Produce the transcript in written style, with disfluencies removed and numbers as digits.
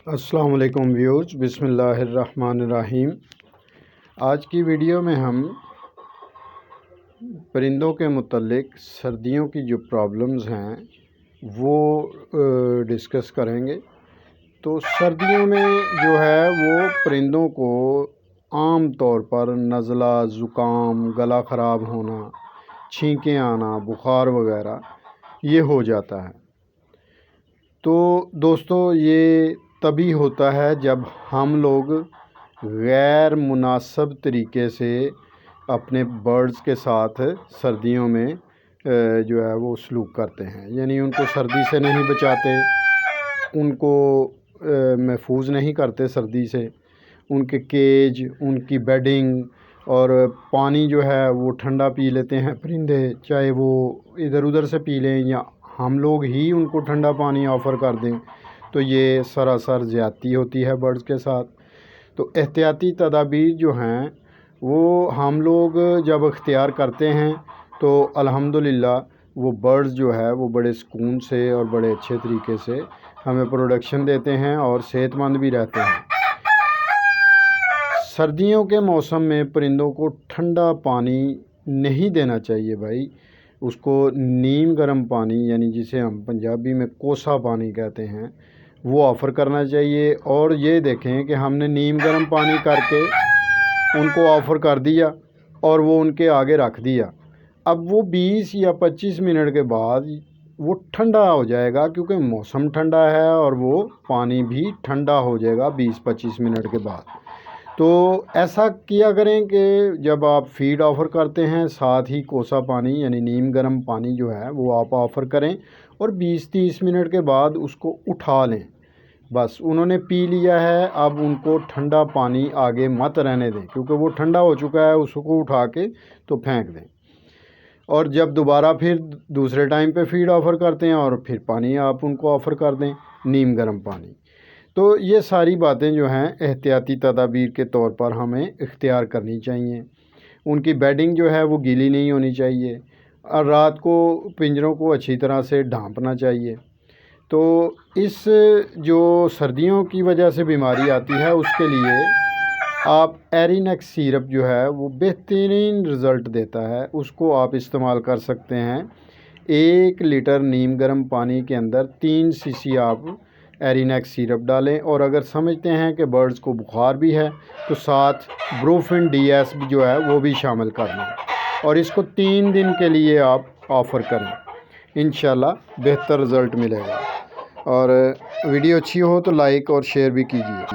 السلام علیکم ویورز، بسم اللہ الرحمن الرحیم۔ آج کی ویڈیو میں ہم پرندوں کے متعلق سردیوں کی جو پرابلمز ہیں وہ ڈسکس کریں گے۔ تو سردیوں میں جو ہے وہ پرندوں کو عام طور پر نزلہ، زکام، گلا خراب ہونا، چھینکیں آنا، بخار وغیرہ یہ ہو جاتا ہے۔ تو دوستو یہ تبھی ہوتا ہے جب ہم لوگ غیر مناسب طریقے سے اپنے برڈز کے ساتھ سردیوں میں جو ہے وہ سلوک کرتے ہیں، یعنی ان کو سردی سے نہیں بچاتے، ان کو محفوظ نہیں کرتے سردی سے، ان کے کیج، ان کی بیڈنگ اور پانی جو ہے وہ ٹھنڈا پی لیتے ہیں پرندے، چاہے وہ ادھر ادھر سے پی لیں یا ہم لوگ ہی ان کو ٹھنڈا پانی آفر کر دیں، تو یہ سراسر زیادتی ہوتی ہے برڈز کے ساتھ۔ تو احتیاطی تدابیر جو ہیں وہ ہم لوگ جب اختیار کرتے ہیں تو الحمدللہ وہ برڈز جو ہے وہ بڑے سکون سے اور بڑے اچھے طریقے سے ہمیں پروڈکشن دیتے ہیں اور صحت مند بھی رہتے ہیں۔ سردیوں کے موسم میں پرندوں کو ٹھنڈا پانی نہیں دینا چاہیے بھائی، اس کو نیم گرم پانی، یعنی جسے ہم پنجابی میں کوسا پانی کہتے ہیں، وہ آفر کرنا چاہیے۔ اور یہ دیکھیں کہ ہم نے نیم گرم پانی کر کے ان کو آفر کر دیا اور وہ ان کے آگے رکھ دیا، اب وہ 20 یا 25 منٹ کے بعد وہ ٹھنڈا ہو جائے گا، کیونکہ موسم ٹھنڈا ہے اور وہ پانی بھی ٹھنڈا ہو جائے گا 20-25 منٹ کے بعد۔ تو ایسا کیا کریں کہ جب آپ فیڈ آفر کرتے ہیں ساتھ ہی کوسا پانی یعنی نیم گرم پانی جو ہے وہ آپ آفر کریں اور 20-30 منٹ کے بعد اس کو اٹھا لیں۔ بس انہوں نے پی لیا ہے، اب ان کو ٹھنڈا پانی آگے مت رہنے دیں، کیونکہ وہ ٹھنڈا ہو چکا ہے، اس کو اٹھا کے تو پھینک دیں۔ اور جب دوبارہ پھر دوسرے ٹائم پہ فیڈ آفر کرتے ہیں اور پھر پانی آپ ان کو آفر کر دیں، نیم گرم پانی۔ تو یہ ساری باتیں جو ہیں احتیاطی تدابیر کے طور پر ہمیں اختیار کرنی چاہیے۔ ان کی بیڈنگ جو ہے وہ گیلی نہیں ہونی چاہیے اور رات کو پنجروں کو اچھی طرح سے ڈھانپنا چاہیے۔ تو اس جو سردیوں کی وجہ سے بیماری آتی ہے اس کے لیے آپ ایرینیکس سیرپ جو ہے وہ بہترین رزلٹ دیتا ہے، اس کو آپ استعمال کر سکتے ہیں۔ 1 لیٹر نیم گرم پانی کے اندر 3 cc آپ ایرینیکس سیرپ ڈالیں، اور اگر سمجھتے ہیں کہ برڈز کو بخار بھی ہے تو ساتھ بروفن DS جو ہے وہ بھی شامل کر لیں، اور اس کو 3 دن کے لیے آپ آفر کریں، انشاءاللہ بہتر رزلٹ ملے گا۔ اور ویڈیو اچھی ہو تو لائک اور شیئر بھی کیجیے۔